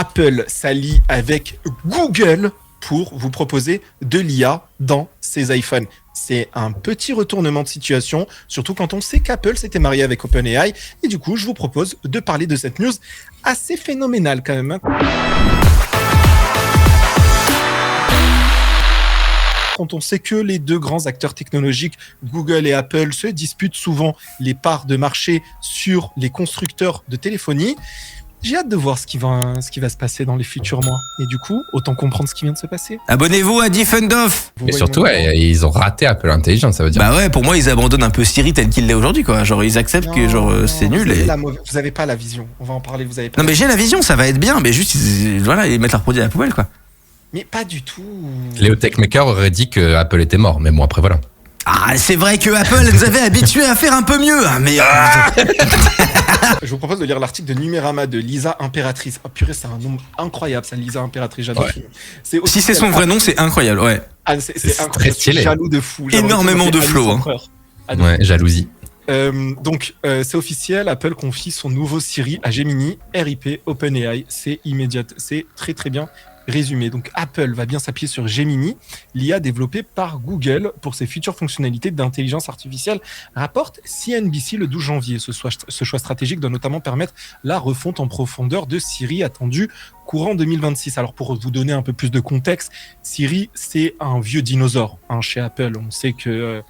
Apple s'allie avec Google pour vous proposer de l'IA dans ses iPhones. C'est un petit retournement de situation, surtout quand on sait qu'Apple s'était marié avec OpenAI. Et du coup, je vous propose de parler de cette news assez phénoménale quand même. Quand on sait que les deux grands acteurs technologiques, Google et Apple, se disputent souvent les parts de marché sur les constructeurs de téléphonie, j'ai hâte de voir ce qui va se passer dans les futurs mois. Et du coup, autant comprendre ce qui vient de se passer. Abonnez-vous à Diffundoff. Mais surtout, ils ont raté Apple Intelligence, ça veut dire. Bah ouais, pour moi, ils abandonnent un peu Siri tel qu'il l'est aujourd'hui, quoi. Genre, ils acceptent que c'est nul. Vous avez pas la vision. On va en parler. Vous avez pas. Non, mais j'ai la vision, ça va être bien. Mais juste, voilà, ils mettent leur produit à la poubelle, quoi. Mais pas du tout. Léo Techmaker aurait dit que Apple était mort, mais bon, après, voilà. Ah, c'est vrai que Apple nous avait habitués à faire un peu mieux, mais... Je vous propose de lire l'article de Numérama de Lisa Impératrice. Oh purée, c'est un nom incroyable, ça, Lisa Impératrice, j'adore. Ouais. Si c'est son vrai nom, c'est incroyable, ouais. Ah, c'est incroyable, je suis jaloux de fou. Énormément de flow. Hein. Ouais, jalousie. Donc, c'est officiel, Apple confie son nouveau Siri à Gemini, RIP OpenAI. C'est immédiat, c'est très très bien résumé. Donc, Apple va bien s'appuyer sur Gemini, l'IA développée par Google pour ses futures fonctionnalités d'intelligence artificielle, rapporte CNBC le 12 janvier. Ce choix stratégique doit notamment permettre la refonte en profondeur de Siri attendue courant 2026. Alors, pour vous donner un peu plus de contexte, Siri, c'est un vieux dinosaure chez Apple. On sait que...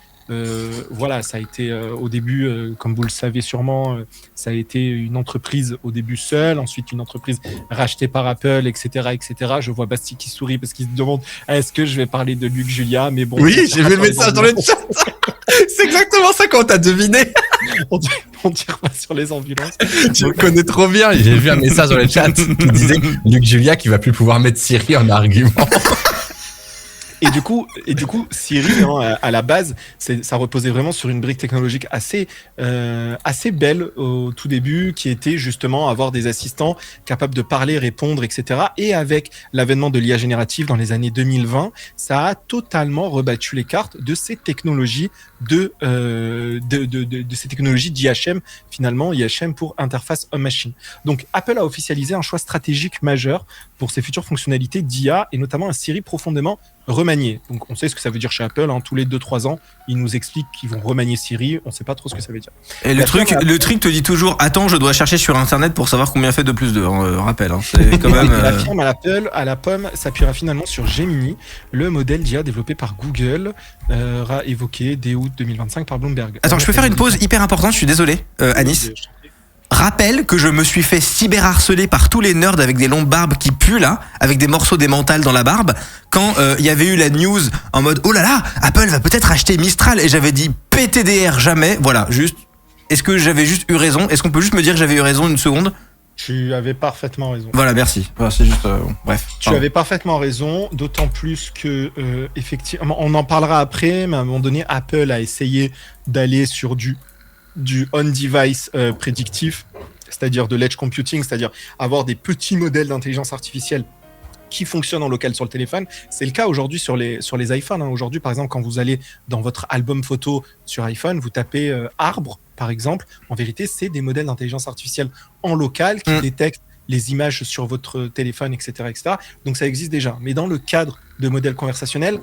voilà, ça a été au début, comme vous le savez sûrement, ça a été une entreprise au début seule, ensuite une entreprise rachetée par Apple, etc., etc. Je vois Basti qui sourit parce qu'il se demande est-ce que je vais parler de Luc Julia, mais bon. Oui, j'ai vu le message dans le chat. C'est exactement ça quand t'as deviné. On tire pas sur les ambulances. Tu le connais trop bien. J'ai vu un message dans le chat qui disait Luc Julia qui va plus pouvoir mettre Siri en argument. Et du coup, Siri, à la base, ça reposait vraiment sur une brique technologique assez belle au tout début, qui était justement avoir des assistants capables de parler, répondre, etc. Et avec l'avènement de l'IA générative dans les années 2020, ça a totalement rebattu les cartes de ces technologies de ces technologies d'IHM, finalement, IHM pour interface homme-machine. Donc, Apple a officialisé un choix stratégique majeur pour ses futures fonctionnalités d'IA et notamment un Siri profondément remanié. Donc, on sait ce que ça veut dire chez Apple. Tous les 2-3 ans, ils nous expliquent qu'ils vont remanier Siri. On sait pas trop ce que ça veut dire. Et le truc te dit toujours attends, je dois chercher sur Internet pour savoir combien fait 2 plus 2. Rappel. C'est quand même. La firme à la pomme s'appuiera finalement sur Gemini, le modèle d'IA développé par Google, évoqué dès août 2025 par Bloomberg. Attends, je peux faire une pause hyper importante. Je suis désolé, Anis. Rappelle que je me suis fait cyberharceler par tous les nerds avec des longues barbes qui puent là, avec des morceaux d'émental dans la barbe, quand il y avait eu la news en mode oh là là, Apple va peut-être acheter Mistral, et j'avais dit PTDR jamais. Voilà, juste. Est-ce que j'avais juste eu raison? Est-ce qu'on peut juste me dire que j'avais eu raison une seconde? Tu avais parfaitement raison. Voilà, merci. Voilà, c'est juste bref. Tu avais parfaitement raison, d'autant plus que effectivement, on en parlera après, mais à un moment donné, Apple a essayé d'aller sur du on-device prédictif, c'est-à-dire de l'edge computing, c'est-à-dire avoir des petits modèles d'intelligence artificielle qui fonctionnent en local sur le téléphone. C'est le cas aujourd'hui sur les iPhones. Aujourd'hui, par exemple, quand vous allez dans votre album photo sur iPhone, vous tapez arbre, par exemple. En vérité, c'est des modèles d'intelligence artificielle en local qui détectent les images sur votre téléphone, etc., etc. Donc, ça existe déjà. Mais dans le cadre de modèles conversationnels,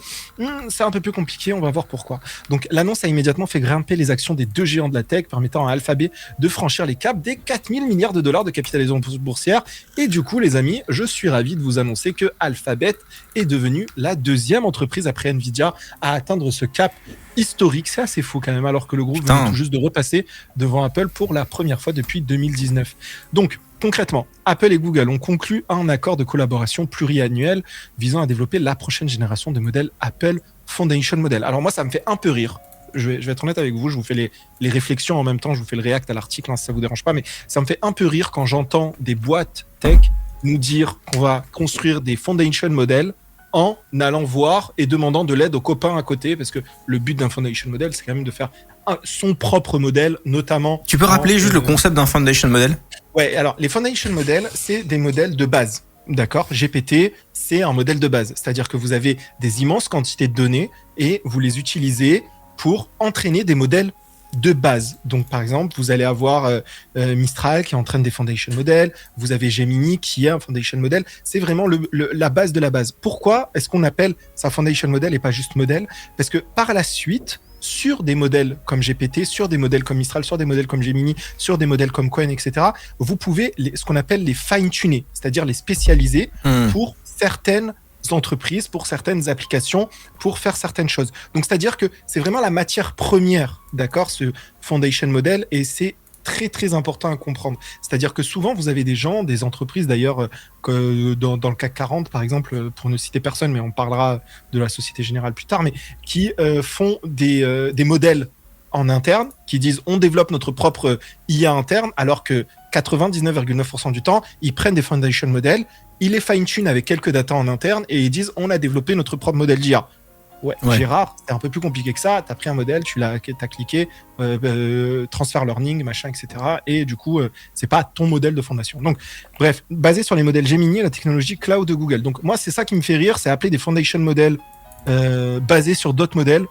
c'est un peu plus compliqué, on va voir pourquoi. Donc, l'annonce a immédiatement fait grimper les actions des deux géants de la tech, permettant à Alphabet de franchir les caps des 4 000 milliards de dollars de capitalisation boursière. Et du coup, les amis, je suis ravi de vous annoncer que Alphabet est devenue la deuxième entreprise après Nvidia à atteindre ce cap historique. C'est assez fou quand même, alors que le groupe vient tout juste de repasser devant Apple pour la première fois depuis 2019. Donc, concrètement, Apple et Google ont conclu un accord de collaboration pluriannuel visant à développer la prochaine génération de modèles Apple Foundation Model. Alors moi, ça me fait un peu rire. Je vais être honnête avec vous, je vous fais les réflections en même temps, je vous fais le react à l'article, si ça vous dérange pas, mais ça me fait un peu rire quand j'entends des boîtes tech nous dire qu'on va construire des Foundation Models en allant voir et demandant de l'aide aux copains à côté, parce que le but d'un Foundation Model, c'est quand même de faire son propre modèle, notamment... Tu peux rappeler juste le concept d'un Foundation Model ? Ouais, alors les Foundation Models, c'est des modèles de base. D'accord, GPT, c'est un modèle de base. C'est-à-dire que vous avez des immenses quantités de données et vous les utilisez pour entraîner des modèles de base. Donc, par exemple, vous allez avoir Mistral qui entraîne des foundation models. Vous avez Gemini qui est un foundation model. C'est vraiment la base de la base. Pourquoi est-ce qu'on appelle ça foundation model et pas juste modèle? Parce que par la suite, sur des modèles comme GPT, sur des modèles comme Mistral, sur des modèles comme Gemini, sur des modèles comme Qwen, etc., vous pouvez ce qu'on appelle les fine-tuner, c'est-à-dire les spécialiser pour certaines entreprises, pour certaines applications, pour faire certaines choses. Donc, c'est-à-dire que c'est vraiment la matière première, d'accord, ce foundation model, et c'est très, très important à comprendre. C'est-à-dire que souvent, vous avez des gens, des entreprises d'ailleurs, que dans le CAC 40, par exemple, pour ne citer personne, mais on parlera de la Société Générale plus tard, mais qui font des modèles en interne, qui disent on développe notre propre IA interne, alors que 99,9% du temps, ils prennent des foundation models, ils les fine-tune avec quelques data en interne et ils disent on a développé notre propre modèle d'IA. Ouais. Gérard, c'est un peu plus compliqué que ça. Tu as pris un modèle, t'as cliqué, transfer learning, machin, etc. Et du coup, c'est pas ton modèle de fondation. Donc, bref, basé sur les modèles Gemini, la technologie cloud de Google. Donc, moi, c'est ça qui me fait rire, c'est appeler des foundation models basés sur d'autres modèles.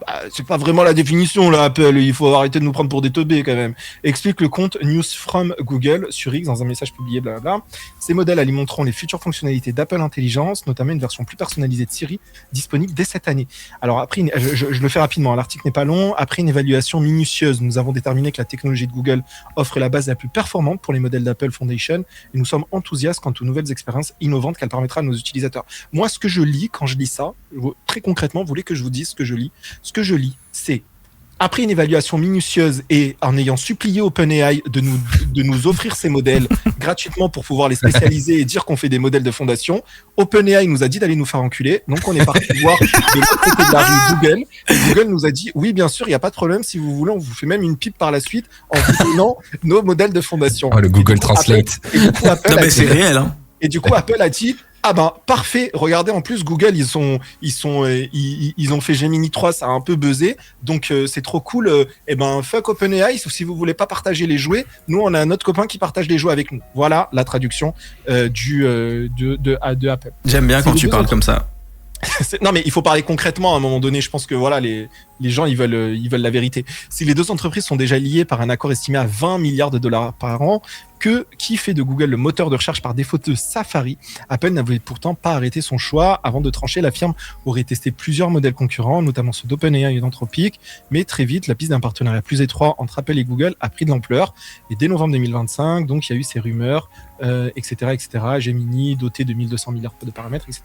Bah, c'est pas vraiment la définition là, Apple, il faut arrêter de nous prendre pour des teubés quand même. Explique le compte News from Google sur X dans un message publié, blablabla. Ces modèles alimenteront les futures fonctionnalités d'Apple Intelligence, notamment une version plus personnalisée de Siri, disponible dès cette année. Alors après, je le fais rapidement, l'article n'est pas long. Après une évaluation minutieuse, nous avons déterminé que la technologie de Google offre la base la plus performante pour les modèles d'Apple Foundation et nous sommes enthousiastes quant aux nouvelles expériences innovantes qu'elle permettra à nos utilisateurs. Moi, ce que je lis quand je lis ça, très concrètement, vous voulez que je vous dise ce que je lis? Ce que je lis, c'est après une évaluation minutieuse et en ayant supplié OpenAI de nous offrir ces modèles gratuitement pour pouvoir les spécialiser et dire qu'on fait des modèles de fondation, OpenAI nous a dit d'aller nous faire enculer. Donc, on est parti voir de l'autre côté de la rue Google. Et Google nous a dit, oui, bien sûr, il n'y a pas de problème. Si vous voulez, on vous fait même une pipe par la suite en vous donnant nos modèles de fondation. Oh, le Google Translate. Non, mais c'est réel, hein. Et du coup, Apple a dit, ah ben parfait, regardez, en plus Google ils ont fait Gemini 3, ça a un peu buzzé, donc c'est trop cool. Et ben fuck OpenAI, si vous voulez pas partager les jouets, nous on a un autre copain qui partage les jouets avec nous. Voilà la traduction de Apple. J'aime bien quand tu parles comme ça. Non mais il faut parler concrètement à un moment donné. Je pense que voilà les gens ils veulent la vérité. Si les deux entreprises sont déjà liées par un accord estimé à 20 milliards de dollars par an, qui fait de Google le moteur de recherche par défaut de Safari, Apple n'avait pourtant pas arrêté son choix. Avant de trancher, la firme aurait testé plusieurs modèles concurrents, notamment ceux d'OpenAI et d'Anthropic, mais très vite, la piste d'un partenariat plus étroit entre Apple et Google a pris de l'ampleur. Et dès novembre 2025, donc il y a eu ces rumeurs, etc., etc. Gemini doté de 1200 milliards de paramètres, etc.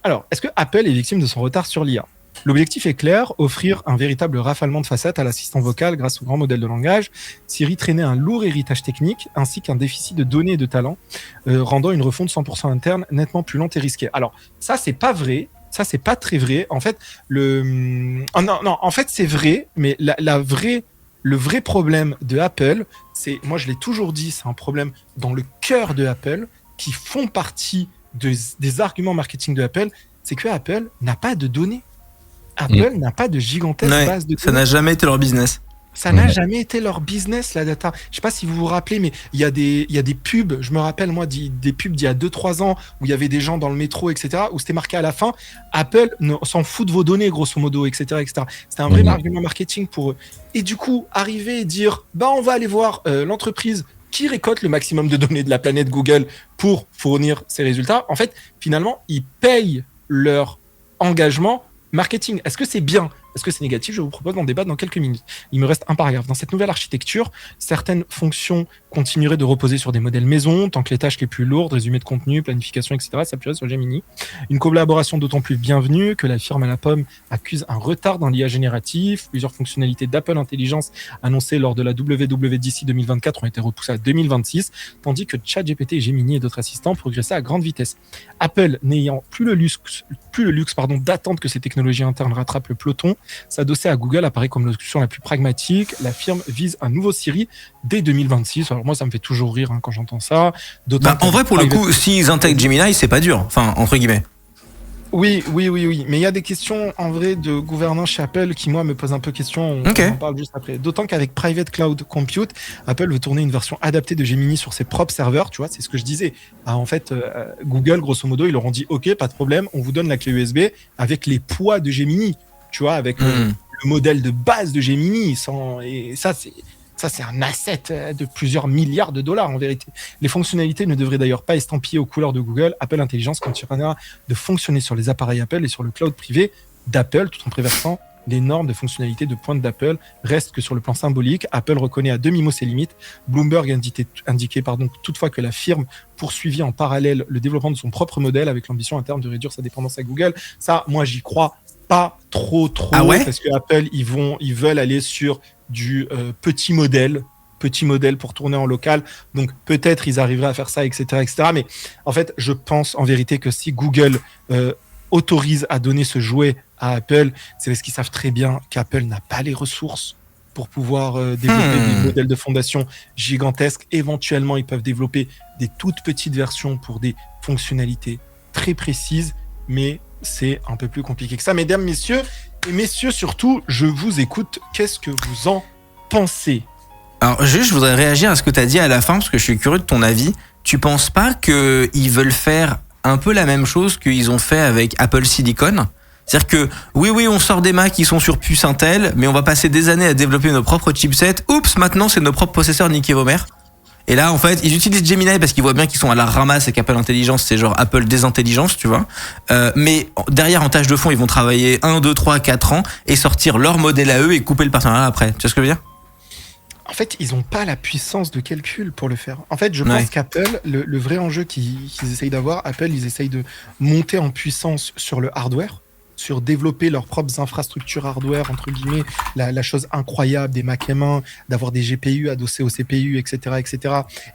Alors, est-ce que Apple est victime de son retard sur l'IA ? L'objectif est clair, offrir un véritable rafalement de facettes à l'assistant vocal grâce au grand modèle de langage. Siri traînait un lourd héritage technique ainsi qu'un déficit de données et de talent, rendant une refonte 100% interne nettement plus lente et risquée. Alors, ça, c'est pas vrai. Ça, c'est pas très vrai. En fait, en fait, c'est vrai, mais le vrai problème de Apple, c'est, moi je l'ai toujours dit, c'est un problème dans le cœur de Apple, qui font partie des arguments marketing de Apple, c'est que Apple n'a pas de données. Apple n'a pas de gigantesque base de données. Ça n'a jamais été leur business. Ça n'a jamais été leur business, la data. Je sais pas si vous vous rappelez, mais il y a des pubs, je me rappelle moi des pubs d'il y a 2-3 ans où il y avait des gens dans le métro, etc., où c'était marqué à la fin, Apple s'en fout de vos données, grosso modo, etc., etc. C'était un vrai argument marketing pour eux. Et du coup, arriver et dire, on va aller voir l'entreprise qui récolte le maximum de données de la planète Google pour fournir ces résultats, en fait, finalement, ils payent leur engagement marketing. Est-ce que c'est bien ? Est-ce que c'est négatif ? Je vous propose d'en débattre dans quelques minutes. Il me reste un paragraphe. Dans cette nouvelle architecture, certaines fonctions continueraient de reposer sur des modèles maison, tant que les tâches les plus lourdes, résumé de contenu, planification, etc., s'appuieraient sur Gemini. Une collaboration d'autant plus bienvenue que la firme à la pomme accuse un retard dans l'IA génératif. Plusieurs fonctionnalités d'Apple Intelligence annoncées lors de la WWDC 2024 ont été repoussées à 2026, tandis que ChatGPT, Gemini et d'autres assistants progressaient à grande vitesse. Apple, n'ayant plus le luxe d'attendre que ces technologies internes rattrapent le peloton, s'adosser à Google apparaît comme l'option la plus pragmatique. La firme vise un nouveau Siri dès 2026. Alors moi, ça me fait toujours rire quand j'entends ça. En vrai, pour le coup, s'ils intègrent Gemini, c'est pas dur. Enfin, entre guillemets. Oui. Mais il y a des questions en vrai de gouvernance chez Apple qui, moi, me posent un peu question. On en parle juste après. D'autant qu'avec Private Cloud Compute, Apple veut tourner une version adaptée de Gemini sur ses propres serveurs. Tu vois, c'est ce que je disais. En fait, Google, grosso modo, ils leur ont dit, OK, pas de problème, on vous donne la clé USB avec les poids de Gemini. Tu vois, avec le modèle de base de Gemini. Et ça, c'est un asset de plusieurs milliards de dollars en vérité. Les fonctionnalités ne devraient d'ailleurs pas estampiller aux couleurs de Google. Apple Intelligence continuera de fonctionner sur les appareils Apple et sur le cloud privé d'Apple, tout en préversant les normes de fonctionnalité de pointe d'Apple. Reste que sur le plan symbolique, Apple reconnaît à demi-mot ses limites. Bloomberg indiquait toutefois que la firme poursuivit en parallèle le développement de son propre modèle avec l'ambition à terme de réduire sa dépendance à Google. Ça, moi, j'y crois pas trop, parce que Apple, ils veulent aller sur du petit modèle pour tourner en local. Donc, peut-être ils arriveraient à faire ça, etc. Mais en fait, je pense en vérité que si Google autorise à donner ce jouet à Apple, c'est parce qu'ils savent très bien qu'Apple n'a pas les ressources pour pouvoir développer des modèles de fondation gigantesques. Éventuellement, ils peuvent développer des toutes petites versions pour des fonctionnalités très précises, mais c'est un peu plus compliqué que ça. Mesdames, messieurs, et messieurs surtout, je vous écoute. Qu'est-ce que vous en pensez ? Alors, je voudrais réagir à ce que tu as dit à la fin, parce que je suis curieux de ton avis. Tu penses pas qu'ils veulent faire un peu la même chose qu'ils ont fait avec Apple Silicon ? C'est-à-dire que, oui, on sort des Macs qui sont sur puce Intel, mais on va passer des années à développer nos propres chipsets. Oups, maintenant, c'est nos propres processeurs niqués vos mères. Et là, en fait, ils utilisent Gemini parce qu'ils voient bien qu'ils sont à la ramasse et qu'Apple Intelligence, c'est genre Apple Désintelligence, tu vois. Mais derrière, en tâche de fond, ils vont travailler 1, 2, 3, 4 ans et sortir leur modèle à eux et couper le partenariat après. Tu vois ce que je veux dire ? En fait, ils n'ont pas la puissance de calcul pour le faire. En fait, je pense qu'Apple, le vrai enjeu qu'ils essayent d'avoir, Apple, ils essayent de monter en puissance sur le hardware, sur développer leurs propres infrastructures hardware, entre guillemets, la chose incroyable des Mac M1, d'avoir des GPU adossés au CPU, etc.,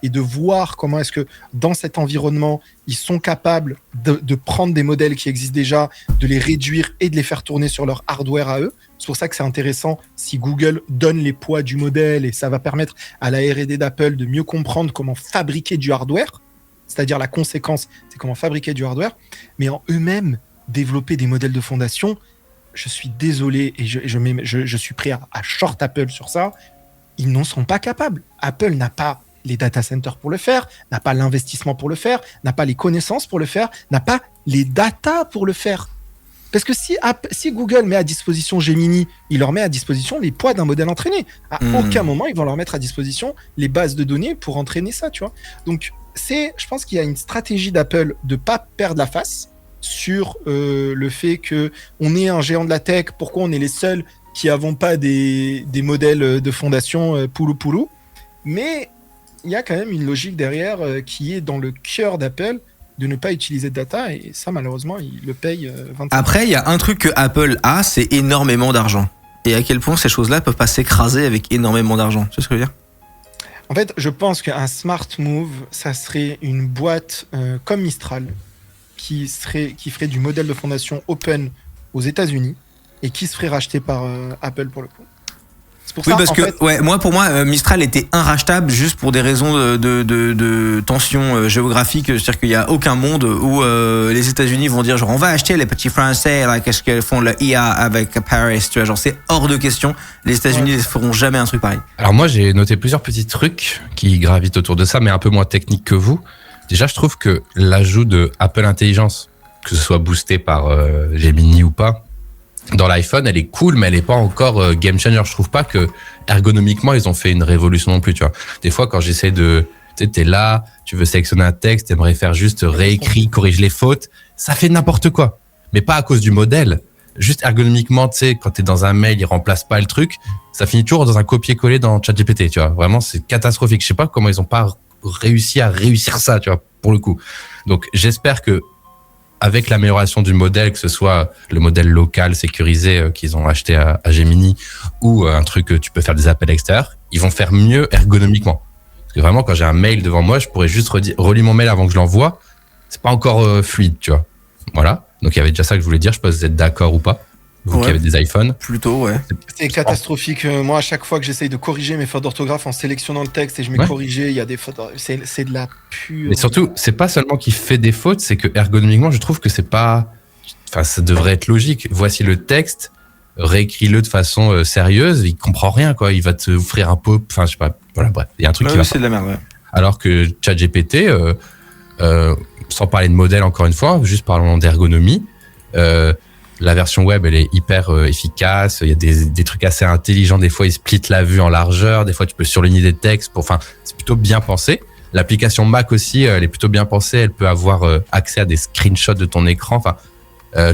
et de voir comment est-ce que dans cet environnement, ils sont capables de prendre des modèles qui existent déjà, de les réduire et de les faire tourner sur leur hardware à eux. C'est pour ça que c'est intéressant si Google donne les poids du modèle, et ça va permettre à la R&D d'Apple de mieux comprendre comment fabriquer du hardware, c'est-à-dire la conséquence, c'est comment fabriquer du hardware, mais en eux-mêmes, développer des modèles de fondation, je suis désolé et je suis prêt à short Apple sur ça, ils n'en sont pas capables. Apple n'a pas les data centers pour le faire, n'a pas l'investissement pour le faire, n'a pas les connaissances pour le faire, n'a pas les data pour le faire. Parce que si Google met à disposition Gemini, il leur met à disposition les poids d'un modèle entraîné. À aucun moment, ils vont leur mettre à disposition les bases de données pour entraîner ça, tu vois. Donc, je pense qu'il y a une stratégie d'Apple de ne pas perdre la face sur le fait qu'on est un géant de la tech, pourquoi on est les seuls qui n'avons pas des modèles de fondation poulou. Mais il y a quand même une logique derrière qui est dans le cœur d'Apple de ne pas utiliser de data, et ça malheureusement ils le payent 25%. Après, il y a un truc que Apple a, c'est énormément d'argent. Et à quel point ces choses-là peuvent pas s'écraser avec énormément d'argent. Tu sais ce que je veux dire ? En fait, je pense qu'un smart move, ça serait une boîte comme Mistral qui ferait du modèle de fondation open aux États-Unis et qui se ferait racheter par Apple pour le coup. C'est pour ça, parce que pour moi, Mistral était inrachetable juste pour des raisons de tension géographique. C'est-à-dire qu'il n'y a aucun monde où les États-Unis vont dire genre on va acheter les petits Français là, qu'est-ce qu'ils font le IA avec Paris, tu vois, genre c'est hors de question. Les États-Unis ne feront jamais un truc pareil. Alors moi j'ai noté plusieurs petits trucs qui gravitent autour de ça, mais un peu moins techniques que vous. Déjà, je trouve que l'ajout de Apple Intelligence, que ce soit boosté par Gemini ou pas, dans l'iPhone, elle est cool, mais elle est pas encore game changer. Je trouve pas que ergonomiquement, ils ont fait une révolution non plus, tu vois. Des fois, quand j'essaie t'es là, tu veux sélectionner un texte, t'aimerais faire juste réécrit, corrige les fautes, ça fait n'importe quoi. Mais pas à cause du modèle. Juste ergonomiquement, tu sais, quand t'es dans un mail, il remplace pas le truc, ça finit toujours dans un copier-coller dans ChatGPT, tu vois. Vraiment, c'est catastrophique. Je sais pas comment ils ont pas réussi à réussir ça, tu vois, pour le coup. Donc, j'espère que avec l'amélioration du modèle, que ce soit le modèle local sécurisé qu'ils ont acheté à Gemini ou un truc que tu peux faire des appels extérieurs, ils vont faire mieux ergonomiquement. Parce que vraiment, quand j'ai un mail devant moi, je pourrais juste relire mon mail avant que je l'envoie. C'est pas encore fluide, tu vois. Voilà. Donc, il y avait déjà ça que je voulais dire. Je sais pas si vous êtes d'accord ou pas. Vous qui avez des iPhones. Plutôt, ouais. C'est catastrophique. Moi, à chaque fois que j'essaye de corriger mes fautes d'orthographe en sélectionnant le texte et je mets corriger, il y a des fautes. C'est de la pure. Mais surtout, c'est pas seulement qu'il fait des fautes, c'est que ergonomiquement, je trouve que c'est pas. Enfin, ça devrait être logique. Voici le texte, réécris-le de façon sérieuse. Il comprend rien, quoi. Il va te offrir un pop. Enfin, je sais pas. Voilà, bref. Il y a un truc qui va. C'est de la merde, ouais. Alors que ChatGPT, sans parler de modèle encore une fois, juste parlons d'ergonomie. la version web, elle est hyper efficace. Il y a des trucs assez intelligents. Des fois, ils splitent la vue en largeur. Des fois, tu peux surligner des textes. Enfin, c'est plutôt bien pensé. L'application Mac aussi, elle est plutôt bien pensée. Elle peut avoir accès à des screenshots de ton écran. Enfin,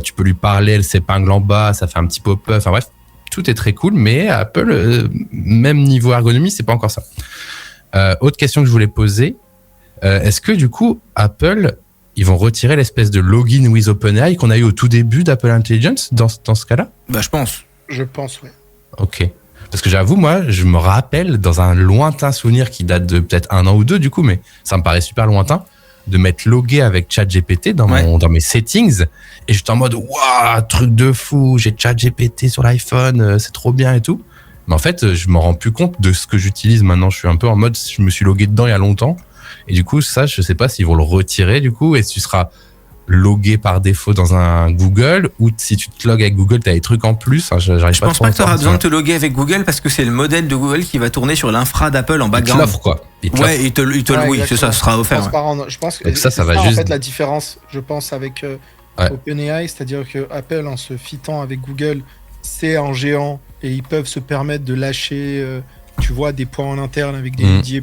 tu peux lui parler, elle s'épingle en bas, ça fait un petit pop-up. Enfin bref, tout est très cool. Mais Apple, même niveau ergonomie, c'est pas encore ça. Autre question que je voulais poser. Est-ce que du coup, Apple, ils vont retirer l'espèce de login with OpenAI qu'on a eu au tout début d'Apple Intelligence dans ce cas-là? Bah, je pense. Je pense, ouais. Ok. Parce que j'avoue, moi, je me rappelle dans un lointain souvenir qui date de peut-être 1 an ou 2 du coup, mais ça me paraît super lointain, de m'être logué avec ChatGPT dans mes settings et j'étais en mode waouh, truc de fou, j'ai ChatGPT sur l'iPhone, c'est trop bien et tout. Mais en fait, je m'en rends plus compte de ce que j'utilise maintenant. Je suis un peu en mode, je me suis logué dedans il y a longtemps. Et du coup, ça, je sais pas s'ils vont le retirer du coup. Et tu seras logué par défaut dans un Google ou si tu te logues avec Google, tu as des trucs en plus. Enfin, je pense pas que tu auras besoin de te loguer avec Google parce que c'est le modèle de Google qui va tourner sur l'infra d'Apple en background. Il te l'offre quoi. Ouais, oui, c'est ça, sera offert. Je pense que donc ça va juste. En fait, la différence, je pense, avec OpenAI, c'est-à-dire que Apple, en se fitant avec Google, c'est un géant et ils peuvent se permettre de lâcher. Tu vois, des points en interne avec des IDE+++,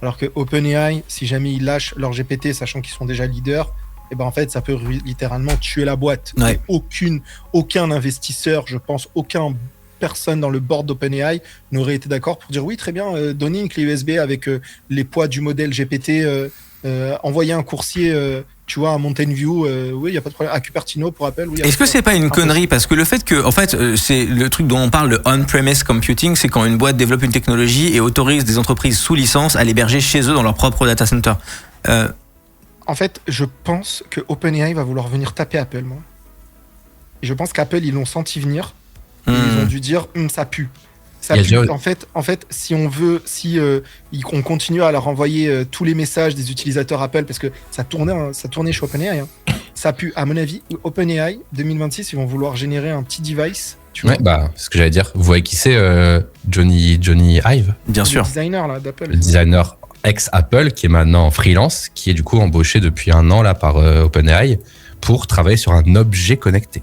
alors que OpenAI, si jamais ils lâchent leur GPT, sachant qu'ils sont déjà leaders, et ben en fait, ça peut littéralement tuer la boîte. Ouais. Aucun investisseur, je pense, aucun personne dans le board d'OpenAI n'aurait été d'accord pour dire oui, très bien, donnez une clé USB avec les poids du modèle GPT, envoyer un coursier, tu vois, à Mountain View, oui, il n'y a pas de problème. À Cupertino pour Apple, oui. Est-ce que c'est pas une connerie? Parce que le fait que, en fait, c'est le truc dont on parle, le on-premise computing, c'est quand une boîte développe une technologie et autorise des entreprises sous licence à l'héberger chez eux dans leur propre data center. En fait, je pense que OpenAI va vouloir venir taper Apple, moi. Et je pense qu'Apple, ils l'ont senti venir. Et ils ont dû dire, ça pue. Ça pue. En fait, si on veut, on continue à leur envoyer tous les messages des utilisateurs Apple, parce que ça tournait chez OpenAI. Ça pue. À mon avis, OpenAI 2026, ils vont vouloir générer un petit device. Tu vois, bah, ce que j'allais dire. Vous voyez qui c'est, Johnny Ive? Bien sûr. Le designer là d'Apple. Le designer ex-Apple qui est maintenant en freelance, qui est du coup embauché depuis 1 an là par OpenAI pour travailler sur un objet connecté.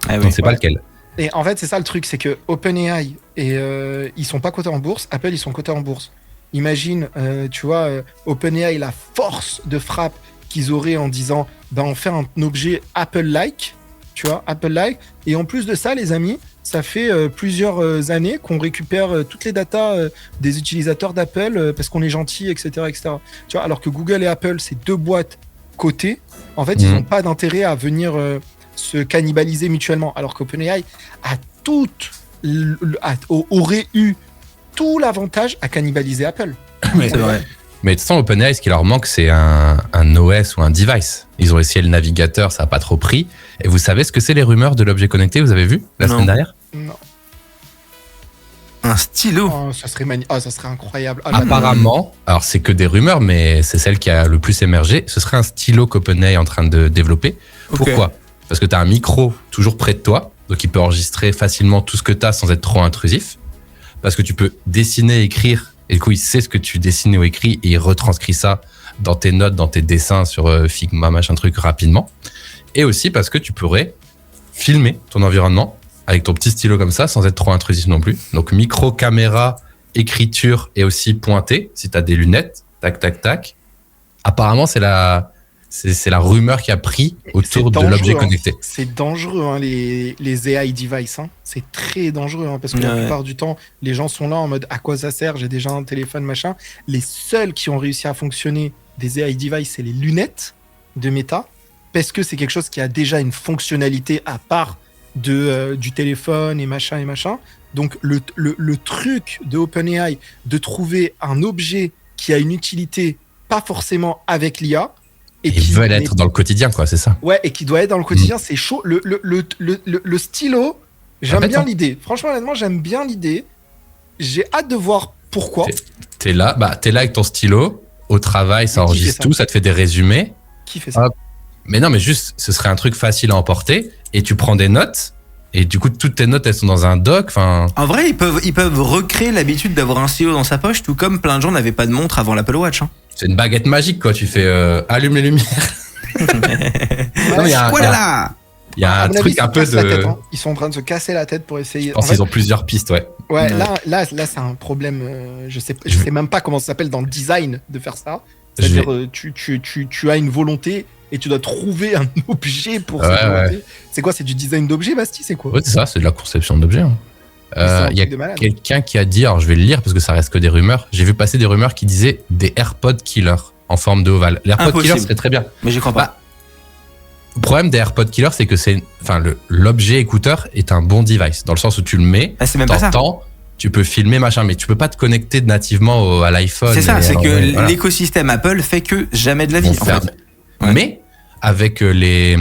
Ah, on ne sait pas lequel. Et en fait, c'est ça le truc, c'est que OpenAI, ils sont pas cotés en bourse, Apple, ils sont cotés en bourse. Imagine, tu vois, OpenAI, la force de frappe qu'ils auraient en disant, on fait un objet Apple-like, tu vois, Apple-like. Et en plus de ça, les amis, ça fait plusieurs années qu'on récupère toutes les datas des utilisateurs d'Apple parce qu'on est gentil, etc., etc. Tu vois, alors que Google et Apple, c'est 2 boîtes cotées. En fait, ils n'ont pas d'intérêt à venir se cannibaliser mutuellement. Alors qu'OpenAI aurait eu tout l'avantage à cannibaliser Apple. Oui, c'est vrai. Mais de toute façon, OpenAI, ce qui leur manque, c'est un OS ou un device. Ils ont essayé le navigateur, ça n'a pas trop pris. Et vous savez ce que c'est les rumeurs de l'objet connecté? Vous avez vu la semaine dernière? Non. Un stylo. Ça serait incroyable. Apparemment, alors c'est que des rumeurs, mais c'est celle qui a le plus émergé. Ce serait un stylo qu'OpenAI est en train de développer. Okay. Pourquoi? Parce que tu as un micro toujours près de toi, donc il peut enregistrer facilement tout ce que tu as sans être trop intrusif. Parce que tu peux dessiner, écrire, et du coup il sait ce que tu dessines ou écris et il retranscrit ça dans tes notes, dans tes dessins sur Figma, machin truc rapidement. Et aussi parce que tu pourrais filmer ton environnement avec ton petit stylo comme ça sans être trop intrusif non plus. Donc micro, caméra, écriture et aussi pointer si tu as des lunettes, tac tac tac. Apparemment c'est la rumeur qui a pris autour de l'objet connecté. C'est dangereux, les AI devices. C'est très dangereux, parce que la plupart du temps, les gens sont là en mode à quoi ça sert? J'ai déjà un téléphone, machin. Les seuls qui ont réussi à fonctionner des AI devices, c'est les lunettes de Meta, parce que c'est quelque chose qui a déjà une fonctionnalité à part du téléphone et machin. Donc le truc de OpenAI de trouver un objet qui a une utilité pas forcément avec l'IA, et qui veulent être dans le quotidien, quoi, c'est ça. Ouais, et qui doit être dans le quotidien, c'est chaud. Le stylo, j'aime bien l'idée. Franchement, honnêtement, j'aime bien l'idée. J'ai hâte de voir pourquoi. T'es là avec ton stylo, au travail, ça enregistre tout, ça te fait des résumés. Qui fait ça? Mais non, mais juste, ce serait un truc facile à emporter, et tu prends des notes, et du coup, toutes tes notes, elles sont dans un doc. En vrai, ils peuvent recréer l'habitude d'avoir un stylo dans sa poche, tout comme plein de gens n'avaient pas de montre avant l'Apple Watch. C'est une baguette magique, quoi. Tu fais allume les lumières. Il y a À un mon avis, truc ils se un peu cassent la tête, de. hein. Ils sont en train de se casser la tête pour essayer. Je pense En fait, qu'ils ont plusieurs pistes, ouais. ouais, Ouais. là, c'est un problème. Je sais même pas comment ça s'appelle dans le design de faire ça. Je C'est-à-dire, tu as une volonté et tu dois trouver un objet pour Ouais, cette volonté. C'est quoi? C'est du design d'objet, Basti? C'est quoi? Ouais, c'est ça, c'est de la conception d'objets. Hein. Mais c'est un Il y a truc de malade. quelqu'un qui a dit, alors je vais le lire parce que ça reste que des rumeurs. J'ai vu passer des rumeurs qui disaient des AirPod Killer en forme de ovale. Les AirPod Impossible. Killer serait très bien. Mais j'y crois pas. Le problème des AirPod Killer, c'est que l'objet écouteur est un bon device dans le sens où tu le mets, Ah, c'est même pas ça. t'entends, tu peux filmer machin, mais tu peux pas te connecter nativement à l'iPhone. C'est ça, et c'est alors, que voilà. l'écosystème Apple fait que jamais de la Ils vie, vont en faire- fait. Ouais. Mais avec les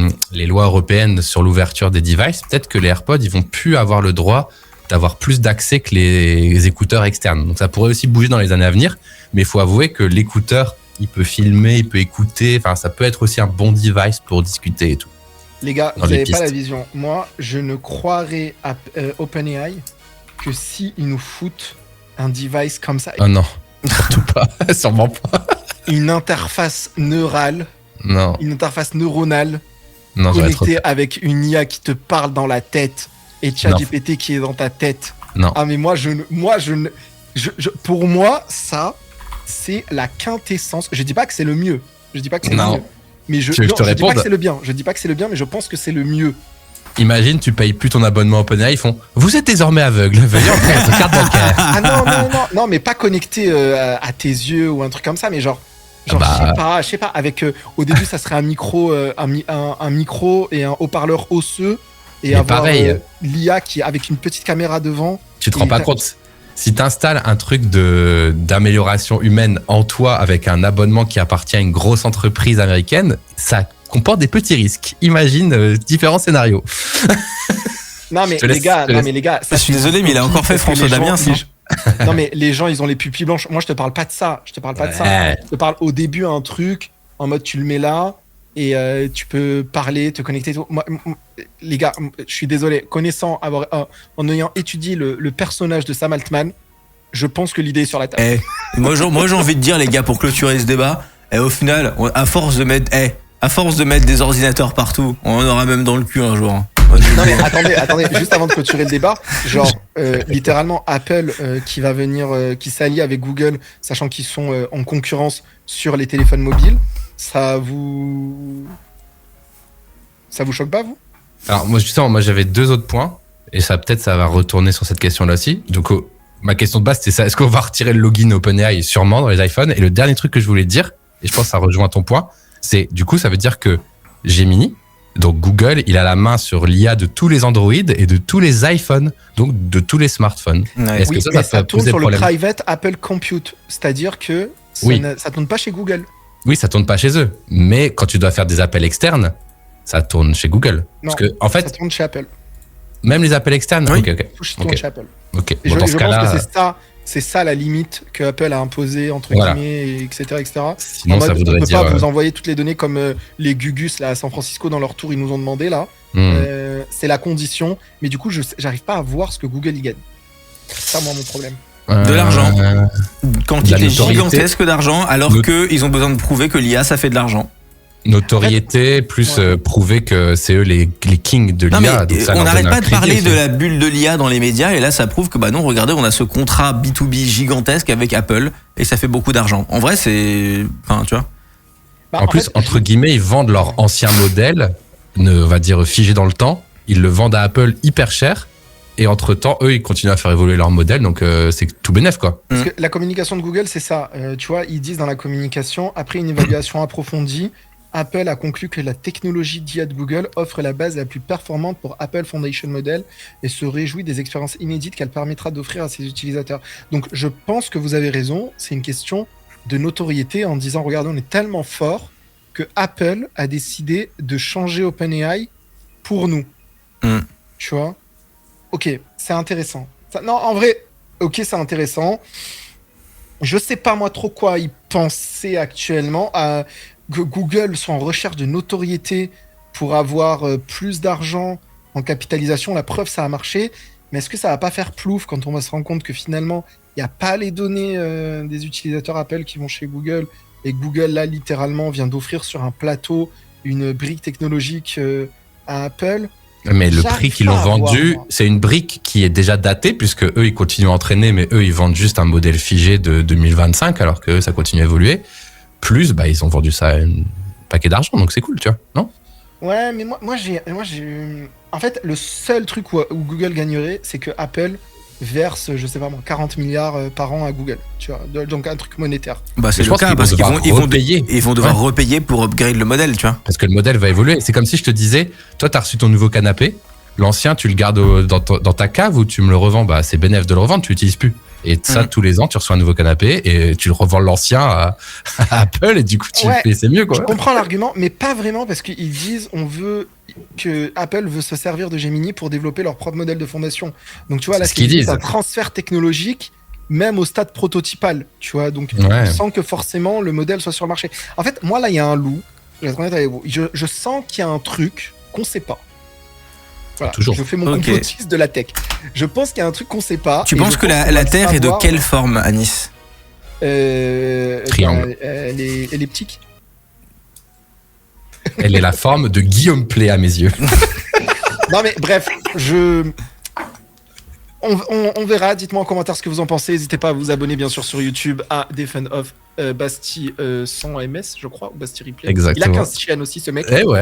lois européennes sur l'ouverture des devices, peut-être que les AirPods, ils vont plus avoir le droit d'avoir plus d'accès que les écouteurs externes. Donc ça pourrait aussi bouger dans les années à venir, mais il faut avouer que l'écouteur, il peut filmer, il peut écouter, enfin ça peut être aussi un bon device pour discuter et tout. Les gars, Dans vous les n'avez pas pistes. la vision. Moi, je ne croirais à OpenAI que si ils nous foutent un device comme ça, Oh non, surtout pas, sûrement pas. une interface neurale, Non, une interface neuronale non, j'aurais trop connectée avec une IA qui te parle dans la tête et ChatGPT qui est dans ta tête. Non. Ah mais pour moi, ça, c'est la quintessence. Je dis pas que c'est le mieux. Je dis pas que c'est Non. le mieux. Mais Tu veux que je te dis pas réponde que c'est le bien. Je dis pas que c'est le bien, mais je pense que c'est le mieux. Imagine, tu payes plus ton abonnement OpenAI, ils font « Vous êtes désormais aveugle, veuillez entrer votre carte bancaire. Ah non, mais pas connecté à tes yeux ou un truc comme ça, mais genre bah. je sais pas, avec au début ça serait un micro, un micro et un haut-parleur osseux et Mais avoir pareil. l'IA qui avec une petite caméra devant. » Tu te rends pas compte. Si tu installes un truc d'amélioration humaine en toi avec un abonnement qui appartient à une grosse entreprise américaine, ça comporte des petits risques. Imagine différents scénarios. Non mais Je te les laisse- gars, je te non laisse. mais les gars, Je suis désolé, mais il a encore fait parce que François les gens- Damiens, ça. Non mais les gens ils ont les pupilles blanches. Moi je te parle pas de ça. Je te parle pas de ça. Ouais. Je te parle au début un truc en mode tu le mets là et tu peux parler, te connecter. Tout. Moi, les gars, je suis désolé. Connaissant en ayant étudié le personnage de Sam Altman, je pense que l'idée est sur la table. Moi, j'ai envie de dire, les gars, pour clôturer ce débat, au final, à force de mettre des ordinateurs partout, on en aura même dans le cul un jour. Non mais attendez, juste avant de clôturer le débat, genre littéralement Apple qui va venir, qui s'allie avec Google, sachant qu'ils sont en concurrence sur les téléphones mobiles, ça vous choque pas vous? Alors moi justement, moi j'avais deux autres points et ça peut-être ça va retourner sur cette question-là aussi. Donc ma question de base c'était ça, est-ce qu'on va retirer le login OpenAI sûrement dans les iPhones? Et le dernier truc que je voulais dire, et je pense que ça rejoint ton point, c'est du coup ça veut dire que Gemini, donc Google, il a la main sur l'IA de tous les Android et de tous les iPhones, donc de tous les smartphones. Ouais. Est-ce Oui, que mais ça ça peut tourne poser sur le problème? private Apple Compute, c'est-à-dire que Oui. ça tourne pas chez Google. Oui, ça tourne pas chez eux, mais quand tu dois faire des appels externes, ça tourne chez Google. Non, Parce que en ça fait, tourne chez Apple. même les appels externes. Oui. Ok. Tout tourne Ok. chez Apple. Ok. Et Bon, dans je ce pense cas-là, que c'est ça la limite que Apple a imposée entre Voilà. guillemets, etc. sinon En ça mode, voudrait on peut dire. pas vous envoyer toutes les données comme les Gugus là à San Francisco dans leur tour ils nous ont demandé là. C'est la condition, mais du coup j'arrive pas à voir ce que Google y gagne. C'est ça moi mon problème. De l'argent. Quantité de la notoriété. gigantesque d'argent, alors Not- qu'ils ont besoin de prouver que l'IA, ça fait de l'argent. Notoriété, plus Ouais. prouver que c'est eux les kings de Non, mais l'IA. donc ça on leur n'arrête donne pas un de parler crédit de aussi. la bulle de l'IA dans les médias, et là, ça prouve que, bah non, regardez, on a ce contrat B2B gigantesque avec Apple, et ça fait beaucoup d'argent. En vrai, c'est. Enfin, tu vois. Bah, En plus, fait, entre guillemets, ils vendent leur ancien modèle, on va dire figé dans le temps. Ils le vendent à Apple hyper cher. Et entre-temps, eux, ils continuent à faire évoluer leur modèle. Donc, c'est tout bénef, quoi. parce que la communication de Google c'est ça. Tu vois ils disent dans la communication après une évaluation approfondie. Apple a conclu que la technologie d'IA de Google offre la base la plus performante pour Apple Foundation Model et se réjouit des expériences inédites qu'elle permettra d'offrir à ses utilisateurs. Donc je pense que vous avez raison, c'est une question de notoriété en disant regardez on est tellement fort que Apple a décidé de changer OpenAI pour nous. Tu vois? Ok, c'est intéressant. Non, en vrai, ok, c'est intéressant. Je sais pas moi trop quoi y penser actuellement. Que Google soit en recherche de notoriété pour avoir plus d'argent en capitalisation. La preuve, ça a marché. Mais est-ce que ça va pas faire plouf quand on va se rendre compte que finalement, il n'y a pas les données des utilisateurs Apple qui vont chez Google et Google, là, littéralement, vient d'offrir sur un plateau une brique technologique à Apple. Mais le J'arrive prix qu'ils pas l'ont à voir, vendu, moi. c'est une brique qui est déjà datée, puisque eux, ils continuent à entraîner, mais eux, ils vendent juste un modèle figé de 2025, alors que ça continue à évoluer. Plus, bah, ils ont vendu ça à un paquet d'argent, donc c'est cool, tu vois, non? Ouais, mais moi j'ai. En fait, le seul truc où Google gagnerait, c'est que Apple verse, je sais pas moi, 40 milliards par an à Google. Tu vois, donc un truc monétaire. Bah, c'est Je le pense cas qu'ils parce vont qu'ils devoir vont repayer. ils vont devoir Ouais. repayer pour upgrade le modèle, tu vois. Parce que le modèle va évoluer. C'est comme si je te disais, toi, t'as reçu ton nouveau canapé, l'ancien, tu le gardes dans ta cave ou tu me le revends, bah, c'est bénéf de le revendre, tu l'utilises plus. Et ça, tous les ans, tu reçois un nouveau canapé et tu le revends l'ancien à Apple et du coup, tu Ouais. le fais, c'est mieux, Je quoi. comprends l'argument, mais pas vraiment parce qu'ils disent Apple veut se servir de Gemini pour développer leur propre modèle de fondation. Donc tu vois, là, C'est ce qu'ils c'est disent. un transfert technologique, même au stade prototypal. Tu vois, donc Ouais. sans que forcément le modèle soit sur le marché. En fait, moi là, il y a un loup. Je vais être honnête avec vous. Je sens qu'il y a un truc qu'on sait pas. Voilà, Toujours. je fais mon Ok. complotiste de la tech. Je pense qu'il y a un truc qu'on sait pas. Tu et penses je que pense qu'on va la le Terre est de savoir. quelle forme, Anis? Triangle. Elliptique. Elle est la forme de Guillaume Play à mes yeux. Non mais bref, on verra. Dites-moi en commentaire ce que vous en pensez. N'hésitez pas à vous abonner bien sûr sur YouTube à Defend of Basti 100 ms, je crois, ou Basti Replay. Exactement. Il a 15 chaînes aussi ce mec. Eh ouais.